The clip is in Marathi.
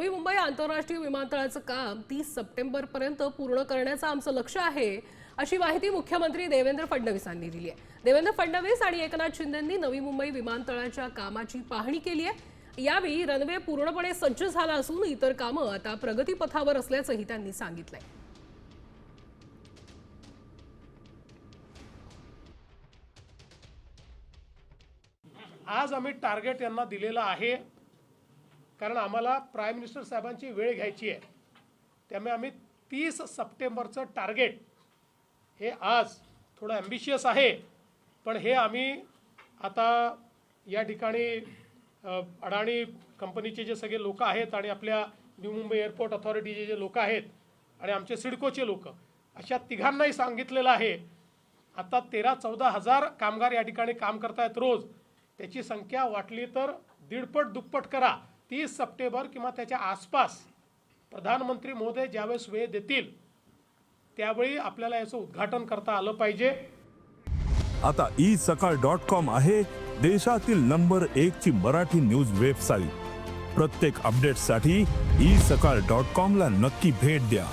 नवी मुंबई आंतरराष्ट्रीय विमानतळाचं काम 30 सप्टेंबरपर्यंत पूर्ण करण्याचं आमचं लक्ष्य आहे, अशी माहिती मुख्यमंत्री देवेंद्र फडणवीसांनी दिली आहे। देवेंद्र फडणवीस आणि एकनाथ शिंदेंनी नवी मुंबई विमानतळाच्या कामाची पाहणी केली आहे। यावेळी रनवे पूर्णपणे सज्ज झाला असून इतर कामं आता प्रगतीपथावर असल्याचंही त्यांनी सांगितलंय। आज आम्ही टार्गेट यांना दिलेला आहे, कारण आम्हाला प्राईम मिनिस्टर साहेबांची वेळ घ्यायची आहे। त्यामुळे आम्ही 30 सप्टेंबरचं टार्गेट हे आज थोडं ॲम्बिशियस आहे, पण हे आम्ही आता या ठिकाणी अडाणी कंपनीचे जे सगळे लोक आहेत आणि आपल्या न्यू मुंबई एअरपोर्ट अथॉरिटीचे जे लोक आहेत आणि आमचे सिडकोचे लोक, अशा तिघांनाही सांगितलेलं आहे। आता 13-14 हजार कामगार या ठिकाणी काम करतायत रोज। त्याची संख्या वाटली तर दीडपट दुप्पट करा। 30 सप्टेंबर किंवा त्याच्या आसपास प्रधानमंत्री महोदय ज्यावेळेस वेळ देतील त्यावेळी आपल्याला याचं उद्घाटन करता आलं पाहिजे। आता isakal.com आहे देशातील नंबर 1 ची मराठी न्यूज वेबसाईट। प्रत्येक अपडेटसाठी isakal.com ला नक्की भेट द्या।